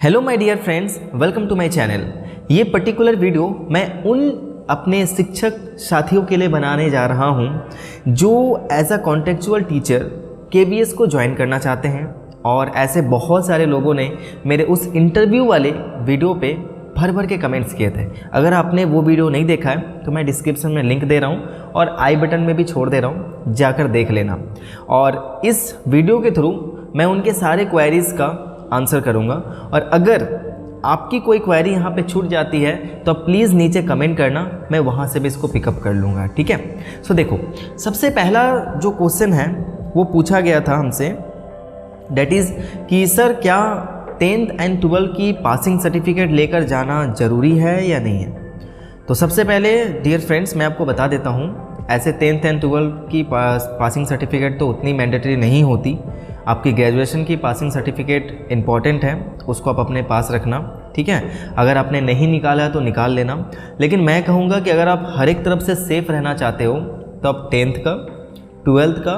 Hello my dear friends, welcome to my channel. ये particular video मैं उन अपने शिक्षक साथियों के लिए बनाने जा रहा हूँ जो as a contextual teacher KVS को ज्वाइन करना चाहते हैं। और ऐसे बहुत सारे लोगों ने मेरे उस इंटरव्यू वाले वीडियो पे भर भर के कमेंट्स किए थे। अगर आपने वो वीडियो नहीं देखा है तो मैं डिस्क्रिप्शन में लिंक दे रहा हूँ और आई बटन में भी छोड़ दे रहा हूँ, जाकर देख लेना। और इस वीडियो के थ्रू मैं उनके सारे क्वेरीज़ का आंसर करूंगा। और अगर आपकी कोई क्वेरी यहाँ पे छूट जाती है तो प्लीज़ नीचे कमेंट करना, मैं वहाँ से भी इसको पिकअप कर लूँगा, ठीक है। सो देखो, सबसे पहला जो क्वेश्चन है वो पूछा गया था हमसे, डेट इज़ कि सर क्या 10th एंड 12th की पासिंग सर्टिफिकेट लेकर जाना ज़रूरी है या नहीं है। तो सबसे पहले डियर फ्रेंड्स मैं आपको बता देता हूँ, ऐसे 10th एंड 12th की पासिंग सर्टिफिकेट तो उतनी मैंडेटरी नहीं होती। आपकी ग्रेजुएशन की पासिंग सर्टिफिकेट इम्पॉर्टेंट है, उसको आप अपने पास रखना, ठीक है। अगर आपने नहीं निकाला है तो निकाल लेना। लेकिन मैं कहूँगा कि अगर आप हर एक तरफ से सेफ़ रहना चाहते हो तो आप 10th का, 12th का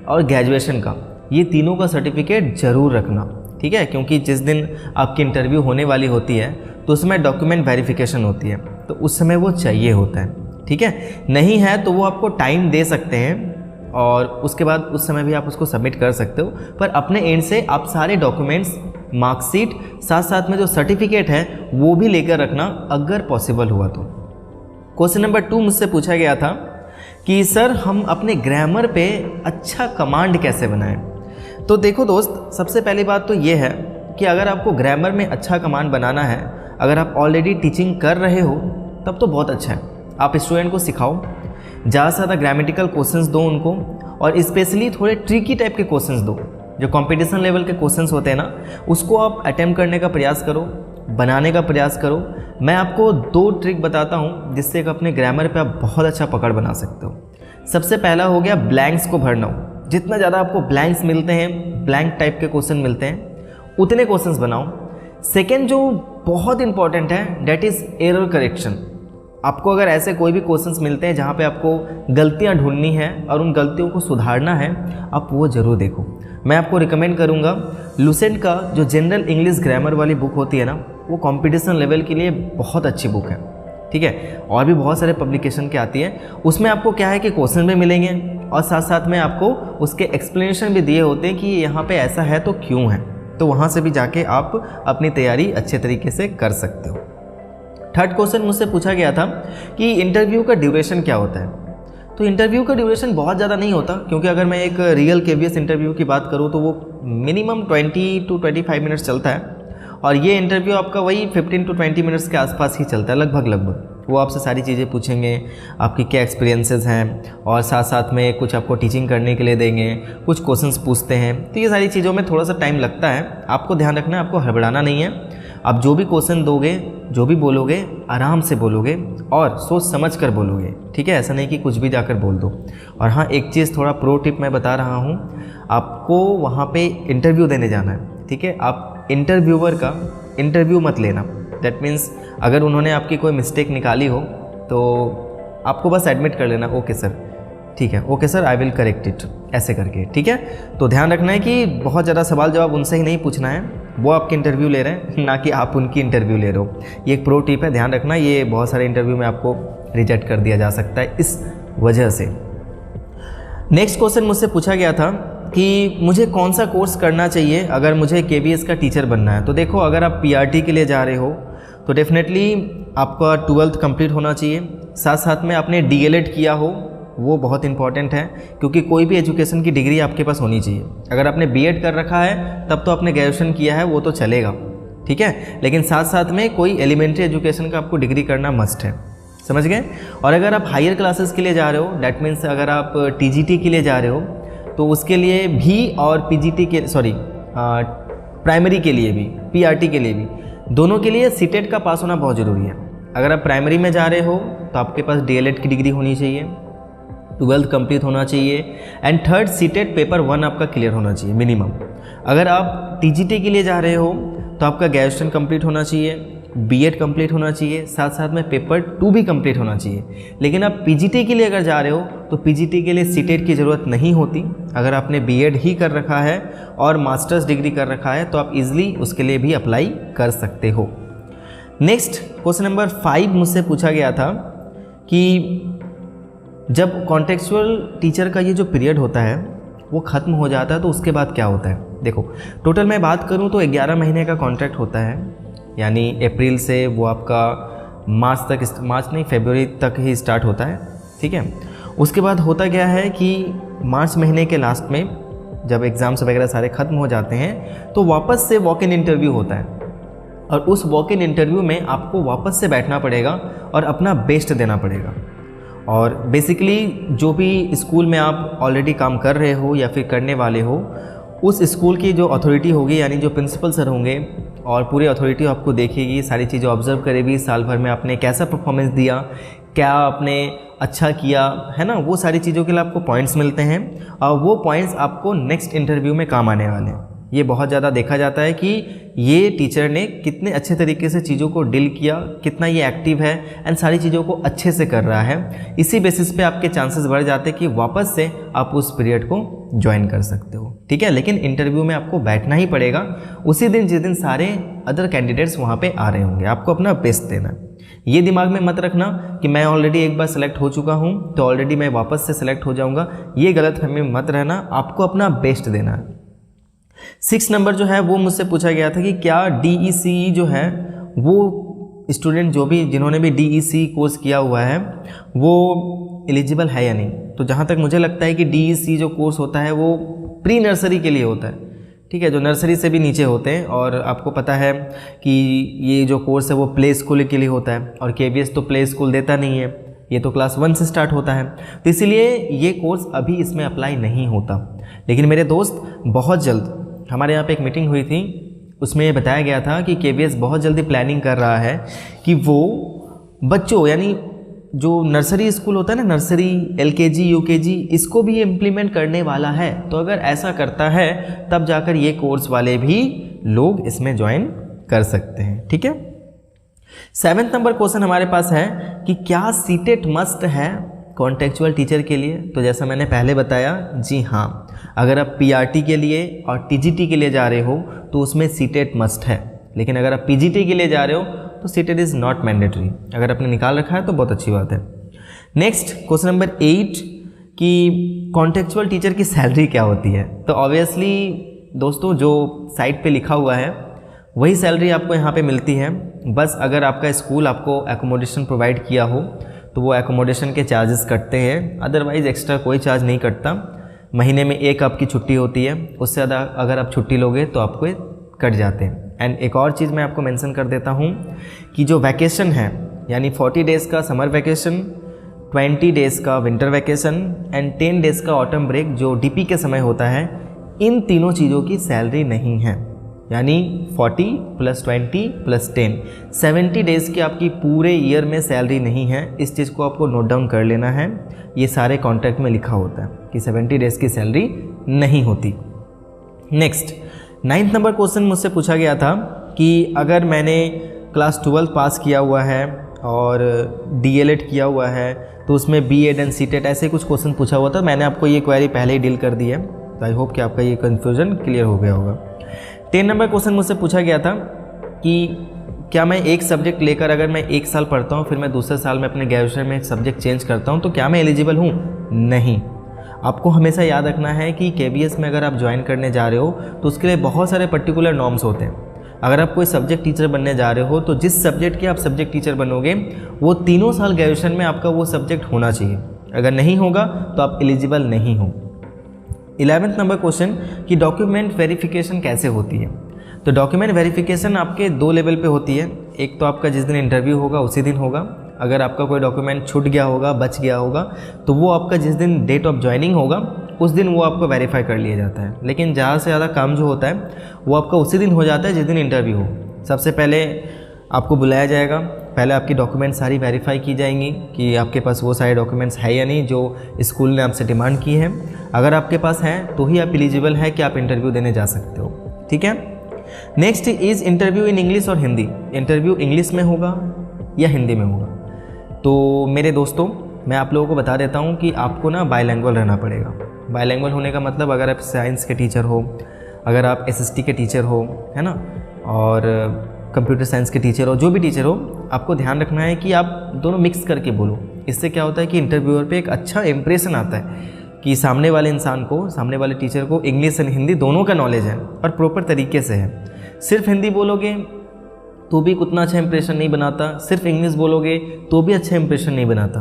और ग्रेजुएशन का, ये तीनों का सर्टिफिकेट ज़रूर रखना, ठीक है। क्योंकि जिस दिन आपकी इंटरव्यू होने वाली होती है तो उसमें डॉक्यूमेंट वेरिफिकेशन होती है, तो उस समय वो चाहिए होता है, ठीक है। नहीं है तो वो आपको टाइम दे सकते हैं और उसके बाद उस समय भी आप उसको सबमिट कर सकते हो। पर अपने एंड से आप सारे डॉक्यूमेंट्स, मार्कशीट, साथ साथ में जो सर्टिफिकेट है वो भी लेकर रखना अगर पॉसिबल हुआ तो। क्वेश्चन नंबर 2 मुझसे पूछा गया था कि सर हम अपने ग्रामर पे अच्छा कमांड कैसे बनाएं। तो देखो दोस्त, सबसे पहली बात तो ये है कि अगर आपको ग्रामर में अच्छा कमांड बनाना है, अगर आप ऑलरेडी टीचिंग कर रहे हो तब तो बहुत अच्छा है। आप स्टूडेंट को सिखाओ, ज़्यादा से ज़्यादा ग्रामेटिकल क्वेश्चंस दो उनको, और स्पेशली थोड़े ट्रिकी टाइप के क्वेश्चंस दो। जो कंपटीशन लेवल के क्वेश्चंस होते हैं ना, उसको आप अटेम्प्ट करने का प्रयास करो, बनाने का प्रयास करो। मैं आपको 2 ट्रिक बताता हूँ जिससे अपने ग्रामर पे आप बहुत अच्छा पकड़ बना सकते हो। सबसे पहला हो गया ब्लैंक्स को भरना। जितना ज़्यादा आपको ब्लैंक्स मिलते हैं, ब्लैंक टाइप के क्वेश्चन मिलते हैं, उतने क्वेश्चंस बनाओ। सेकेंड जो बहुत इंपॉर्टेंट है, डेट इज़ एरर करेक्शन। आपको अगर ऐसे कोई भी क्वेश्चंस मिलते हैं जहाँ पे आपको गलतियाँ ढूंढनी है और उन गलतियों को सुधारना है, आप वो ज़रूर देखो। मैं आपको रिकमेंड करूँगा लुसेंट का जो जनरल इंग्लिश ग्रामर वाली बुक होती है ना, वो कंपटीशन लेवल के लिए बहुत अच्छी बुक है, ठीक है। और भी बहुत सारे पब्लिकेशन के आती है, उसमें आपको क्या है कि क्वेश्चन भी मिलेंगे और साथ साथ में आपको उसके एक्सप्लेनेशन भी दिए होते हैं कि यहाँ पर ऐसा है तो क्यों है। तो वहाँ से भी जाके आप अपनी तैयारी अच्छे तरीके से कर सकते हो। थर्ड क्वेश्चन मुझसे पूछा गया था कि इंटरव्यू का ड्यूरेशन क्या होता है। तो इंटरव्यू का ड्यूरेशन बहुत ज़्यादा नहीं होता, क्योंकि अगर मैं एक रियल केवीएस इंटरव्यू की बात करूँ तो वो मिनिमम 20 to 25 मिनट्स चलता है। और ये इंटरव्यू आपका वही 15 to 20 मिनट्स के आसपास ही चलता है, लगभग। वो आपसे सारी चीज़ें पूछेंगे, आपकी क्या एक्सपीरियंसेस हैं, और साथ साथ में कुछ आपको टीचिंग करने के लिए देंगे, कुछ क्वेश्चंस पूछते हैं। तो ये सारी चीज़ों में थोड़ा सा टाइम लगता है। आपको ध्यान रखना है, आपको हड़बड़ाना नहीं है। आप जो भी क्वेश्चन दोगे, जो भी बोलोगे, आराम से बोलोगे और सोच समझ कर बोलोगे, ठीक है। ऐसा नहीं कि कुछ भी जाकर बोल दो। और हाँ, एक चीज़ थोड़ा प्रो टिप मैं बता रहा हूँ, आपको वहाँ पे इंटरव्यू देने जाना है, ठीक है। आप इंटरव्यूअर का इंटरव्यू मत लेना। दैट मीन्स अगर उन्होंने आपकी कोई मिस्टेक निकाली हो तो आपको बस एडमिट कर लेना, ओके सर, ठीक है, okay sir, I will correct it, ऐसे करके, ठीक है। तो ध्यान रखना है कि बहुत ज़्यादा सवाल जवाब उनसे ही नहीं पूछना है, वो आपकी इंटरव्यू ले रहे हैं, ना कि आप उनकी इंटरव्यू ले रहे हो। ये एक प्रो टिप है, ध्यान रखना। ये बहुत सारे इंटरव्यू में आपको रिजेक्ट कर दिया जा सकता है इस वजह से। नेक्स्ट क्वेश्चन मुझसे पूछा गया था कि मुझे कौन सा कोर्स करना चाहिए अगर मुझे केवीएस का टीचर बनना है। तो देखो, अगर आप पीआरटी के लिए जा रहे हो तो डेफिनेटली आपका 12th कंप्लीट होना चाहिए। साथ साथ में आपने डीएलएड किया हो, वो बहुत इंपॉर्टेंट है, क्योंकि कोई भी एजुकेशन की डिग्री आपके पास होनी चाहिए। अगर आपने बीएड कर रखा है तब तो आपने ग्रेजुएशन किया है, वो तो चलेगा, ठीक है। लेकिन साथ साथ में कोई एलिमेंट्री एजुकेशन का आपको डिग्री करना मस्ट है, समझ गए। और अगर आप हायर क्लासेस के लिए जा रहे हो, डैट मीन्स अगर आप टीजीटी के लिए जा रहे हो तो उसके लिए भी, और पीजीटी के प्राइमरी के लिए भी, पीआरटी के लिए भी, दोनों के लिए सीटेट का पास होना बहुत ज़रूरी है। अगर आप प्राइमरी में जा रहे हो तो आपके पास डीएलएड की डिग्री होनी चाहिए, 12th कंप्लीट होना चाहिए, एंड थर्ड सीटेट पेपर 1 आपका क्लियर होना चाहिए मिनिमम। अगर आप टीजीटी के लिए जा रहे हो तो आपका ग्रेजुएशन कंप्लीट होना चाहिए, बीएड कंप्लीट होना चाहिए, साथ साथ में पेपर 2 भी कंप्लीट होना चाहिए। लेकिन आप पीजीटी के लिए अगर जा रहे हो तो पीजीटी के लिए सीटेट की ज़रूरत नहीं होती। अगर आपने बीएड ही कर रखा है और मास्टर्स डिग्री कर रखा है तो आप इजीली उसके लिए भी अप्लाई कर सकते हो। नेक्स्ट क्वेश्चन नंबर 5 मुझसे पूछा गया था कि जब कॉन्टेक्चुअल टीचर का ये जो पीरियड होता है वो ख़त्म हो जाता है तो उसके बाद क्या होता है। देखो टोटल मैं बात करूँ तो 11 महीने का कॉन्ट्रैक्ट होता है, यानी अप्रैल से वो आपका मार्च नहीं फरवरी तक ही स्टार्ट होता है, ठीक है। उसके बाद होता क्या है कि मार्च महीने के लास्ट में जब एग्ज़ाम्स वगैरह सारे ख़त्म हो जाते हैं तो वापस से वॉक इन इंटरव्यू होता है और उस वॉक इन इंटरव्यू में आपको वापस से बैठना पड़ेगा और अपना बेस्ट देना पड़ेगा। और बेसिकली जो भी स्कूल में आप ऑलरेडी काम कर रहे हो या फिर करने वाले हो, उस स्कूल की जो अथॉरिटी होगी यानी जो प्रिंसिपल सर होंगे और पूरी अथॉरिटी आपको देखेगी, सारी चीज़ें ऑब्जर्व करेगी, साल भर में आपने कैसा परफॉर्मेंस दिया, क्या आपने अच्छा किया है ना, वो सारी चीज़ों के लिए आपको पॉइंट्स मिलते हैं और वो पॉइंट्स आपको नेक्स्ट इंटरव्यू में काम आने वाले हैं। ये बहुत ज़्यादा देखा जाता है कि ये टीचर ने कितने अच्छे तरीके से चीज़ों को डील किया, कितना ये एक्टिव है एंड सारी चीज़ों को अच्छे से कर रहा है। इसी बेसिस पे आपके चांसेस बढ़ जाते हैं कि वापस से आप उस पीरियड को ज्वाइन कर सकते हो, ठीक है। लेकिन इंटरव्यू में आपको बैठना ही पड़ेगा उसी दिन जिस दिन सारे अदर कैंडिडेट्स वहाँ पर आ रहे होंगे। आपको अपना बेस्ट देना। ये दिमाग में मत रखना कि मैं ऑलरेडी एक बार सेलेक्ट हो चुका हूँ तो ऑलरेडी मैं वापस से सेलेक्ट हो जाऊँगा, ये गलतफहमी में मत रहना। आपको अपना बेस्ट देना है। 6 नंबर जो है वो मुझसे पूछा गया था कि क्या DECE जो है वो स्टूडेंट जिन्होंने भी DECE कोर्स किया हुआ है वो एलिजिबल है या नहीं। तो जहाँ तक मुझे लगता है कि DECE जो कोर्स होता है वो प्री नर्सरी के लिए होता है, ठीक है, जो नर्सरी से भी नीचे होते हैं। और आपको पता है कि ये जो कोर्स है वो प्ले स्कूल के लिए होता है और KVS तो प्ले स्कूल देता नहीं है, ये तो क्लास 1 से स्टार्ट होता है, तो इसीलिए ये कोर्स अभी इसमें अप्लाई नहीं होता। लेकिन मेरे दोस्त बहुत जल्द, हमारे यहाँ पे एक मीटिंग हुई थी, उसमें ये बताया गया था कि KVS बहुत जल्दी प्लानिंग कर रहा है कि वो बच्चों यानी जो नर्सरी स्कूल होता है ना, नर्सरी LKG UKG, इसको भी ये इम्प्लीमेंट करने वाला है। तो अगर ऐसा करता है तब जाकर ये कोर्स वाले भी लोग इसमें ज्वाइन कर सकते हैं, ठीक है। 7 नंबर क्वेश्चन हमारे पास है कि क्या सीटेट मस्ट है कॉन्टेक्चुअल टीचर के लिए। तो जैसा मैंने पहले बताया, जी हाँ, अगर आप PRT के लिए और TGT के लिए जा रहे हो तो उसमें सीटेट मस्ट है। लेकिन अगर आप PGT के लिए जा रहे हो तो सीटेट इज़ नॉट मैंडेटरी। अगर आपने निकाल रखा है तो बहुत अच्छी बात है। नेक्स्ट क्वेश्चन नंबर 8 कि कॉन्टेक्चुअल टीचर की सैलरी क्या होती है। तो ऑब्वियसली दोस्तों जो साइट पे लिखा हुआ है वही सैलरी आपको यहाँ पे मिलती है। बस अगर आपका स्कूल आपको एकोमोडेशन प्रोवाइड किया हो तो वो एकोमोडेशन के चार्जेस कटते हैं, अदरवाइज़ एक्स्ट्रा कोई चार्ज नहीं कटता। महीने में एक आपकी छुट्टी होती है, उससे ज़्यादा अगर आप छुट्टी लोगे तो आपको कट जाते हैं। एंड एक और चीज़ मैं आपको मेंशन कर देता हूँ कि जो वैकेशन है यानी 40 डेज़ का समर वैकेशन, 20 डेज़ का विंटर वैकेशन एंड 10 डेज़ का ऑटम ब्रेक जो DP के समय होता है, इन तीनों चीज़ों की सैलरी नहीं है। यानी 40 + 20 + 10 70 डेज़ की आपकी पूरे ईयर में सैलरी नहीं है। इस चीज़ को आपको नोट डाउन कर लेना है। ये सारे कॉन्ट्रैक्ट में लिखा होता है कि 70 डेज़ की सैलरी नहीं होती। नेक्स्ट 9th नंबर क्वेश्चन मुझसे पूछा गया था कि अगर मैंने क्लास 12 पास किया हुआ है और DLED किया हुआ है तो उसमें BEd एंड CTET ऐसे कुछ क्वेश्चन पूछा हुआ था। मैंने आपको ये क्वेरी पहले ही डील कर दी है, तो आई होप कि आपका ये कन्फ्यूज़न क्लियर हो गया होगा। 10 नंबर क्वेश्चन मुझसे पूछा गया था कि क्या मैं एक सब्जेक्ट लेकर अगर मैं 1 साल पढ़ता हूँ फिर मैं दूसरे साल में अपने ग्रेजुएशन में एक सब्जेक्ट चेंज करता हूँ तो क्या मैं एलिजिबल हूँ? नहीं। आपको हमेशा याद रखना है कि KVS में अगर आप ज्वाइन करने जा रहे हो तो उसके लिए बहुत सारे पर्टिकुलर नॉर्म्स होते हैं। अगर आप कोई सब्जेक्ट टीचर बनने जा रहे हो तो जिस सब्जेक्ट के आप सब्जेक्ट टीचर बनोगे वो 3 साल ग्रेजुएशन में आपका वो सब्जेक्ट होना चाहिए। अगर नहीं होगा तो आप एलिजिबल नहीं हो। 11th नंबर क्वेश्चन कि डॉक्यूमेंट वेरिफिकेशन कैसे होती है। तो डॉक्यूमेंट वेरिफिकेशन आपके 2 लेवल पे होती है। एक तो आपका जिस दिन इंटरव्यू होगा उसी दिन होगा। अगर आपका कोई डॉक्यूमेंट छूट गया होगा, बच गया होगा, तो वो आपका जिस दिन डेट ऑफ ज्वाइनिंग होगा उस दिन वो आपको वेरीफाई कर लिया जाता है। लेकिन ज़्यादा से ज़्यादा काम जो होता है वो आपका उसी दिन हो जाता है जिस दिन इंटरव्यू हो। सबसे पहले आपको बुलाया जाएगा, पहले आपकी डॉक्यूमेंट सारी वेरीफाई की जाएंगी कि आपके पास वो सारे डॉक्यूमेंट्स है या नहीं जो स्कूल ने आपसे डिमांड की है। अगर आपके पास हैं तो ही आप एलिजिबल है कि आप इंटरव्यू देने जा सकते हो, ठीक है। Next is interview in English और हिंदी। इंटरव्यू इंग्लिश में होगा या हिंदी में होगा। तो मेरे दोस्तों, मैं आप लोगों को बता देता हूँ कि आपको ना बायलैंग्वेज रहना पड़ेगा। बायलैंग्वेज होने का मतलब, अगर आप साइंस के टीचर हो, अगर आप SST के टीचर हो, है ना, और कंप्यूटर साइंस के टीचर हो, जो भी टीचर हो, आपको ध्यान रखना है कि आप दोनों मिक्स करके बोलो। इससे क्या होता है कि इंटरव्यूअर पे एक अच्छा इंप्रेशन आता है कि सामने वाले इंसान को, सामने वाले टीचर को इंग्लिश एंड हिंदी दोनों का नॉलेज है और प्रॉपर तरीके से है। सिर्फ हिंदी बोलोगे तो भी उतना अच्छा इंप्रेशन नहीं बनाता, सिर्फ इंग्लिश बोलोगे तो भी अच्छा इंप्रेशन नहीं बनाता,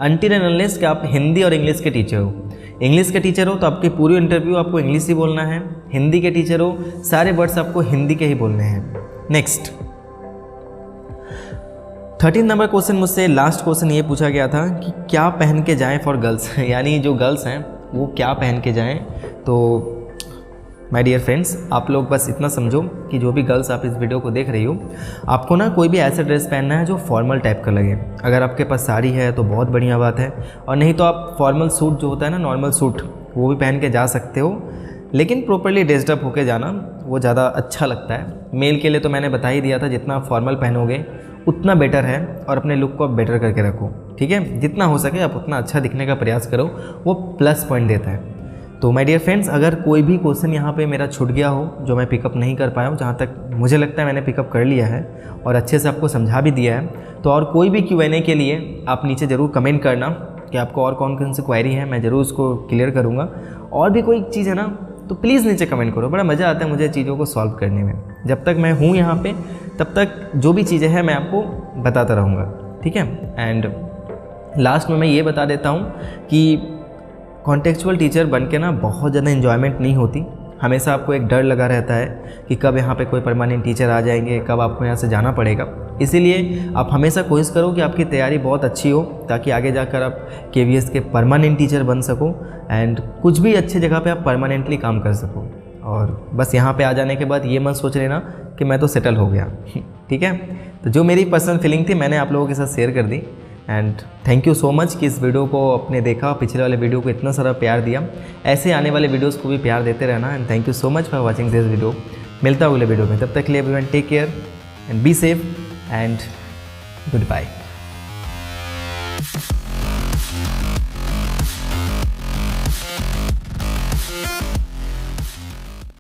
अनटिल एंड अनलेस कि आप हिंदी और इंग्लिश के टीचर हो। इंग्लिश के टीचर हो तो आपकी पूरी इंटरव्यू आपको इंग्लिश ही बोलना है। हिंदी के टीचर हो, सारे वर्ड्स आपको हिंदी के ही बोलने हैं। नेक्स्ट 13 नंबर क्वेश्चन मुझसे लास्ट क्वेश्चन ये पूछा गया था कि क्या पहन के जाएं फॉर गर्ल्स यानी जो गर्ल्स हैं वो क्या पहन के जाएं। तो माय डियर फ्रेंड्स, आप लोग बस इतना समझो कि जो भी गर्ल्स आप इस वीडियो को देख रही हो, आपको ना कोई भी ऐसा ड्रेस पहनना है जो फॉर्मल टाइप का लगे। अगर आपके पास साड़ी है तो बहुत बढ़िया बात है, और नहीं तो आप फॉर्मल सूट जो होता है ना, नॉर्मल सूट, वो भी पहन के जा सकते हो, लेकिन प्रॉपर्ली ड्रेस्ड अप होके जाना वो ज़्यादा अच्छा लगता है। मेल के लिए तो मैंने बता ही दिया था, जितना आप फॉर्मल पहनोगे उतना बेटर है, और अपने लुक को आप बेटर करके रखो, ठीक है। जितना हो सके आप उतना अच्छा दिखने का प्रयास करो, वो प्लस पॉइंट देता है। तो माय डियर फ्रेंड्स, अगर कोई भी क्वेश्चन यहाँ पे मेरा छूट गया हो जो मैं पिकअप नहीं कर पाया हूँ, जहाँ तक मुझे लगता है मैंने पिकअप कर लिया है और अच्छे से आपको समझा भी दिया है, तो और कोई भी Q&A के लिए आप नीचे ज़रूर कमेंट करना कि आपको और कौन कौन सी क्वेरी है, मैं ज़रूर उसको क्लियर करूँगा। और भी कोई चीज़ है ना तो प्लीज़ नीचे कमेंट करो, बड़ा मज़ा आता है मुझे चीज़ों को सॉल्व करने में। जब तक मैं हूँ यहाँ पे तब तक जो भी चीज़ें हैं मैं आपको बताता रहूँगा, ठीक है। एंड लास्ट में मैं ये बता देता हूँ कि कॉन्टेक्चुअल टीचर बन के ना बहुत ज़्यादा इन्जॉयमेंट नहीं होती। हमेशा आपको एक डर लगा रहता है कि कब यहाँ पे कोई परमानेंट टीचर आ जाएंगे, कब आपको यहाँ से जाना पड़ेगा। इसीलिए आप हमेशा कोशिश करो कि आपकी तैयारी बहुत अच्छी हो, ताकि आगे जाकर आप KVS के परमानेंट टीचर बन सको एंड कुछ भी अच्छी जगह पे आप परमानेंटली काम कर सको। और बस यहाँ पे आ जाने के बाद ये मत सोच लेना कि मैं तो सेटल हो गया, ठीक है। तो जो मेरी पर्सनल फीलिंग थी मैंने आप लोगों के साथ शेयर कर दी। And thank you so much कि इस वीडियो को आपने देखा, पिछले वाले वीडियो को इतना सारा प्यार दिया। ऐसे आने वाले वीडियोस को भी प्यार देते रहना। And thank you so much for watching this video. मिलता हूँ अगले वीडियो में, तब तक के लिए everyone take care and be safe and good bye.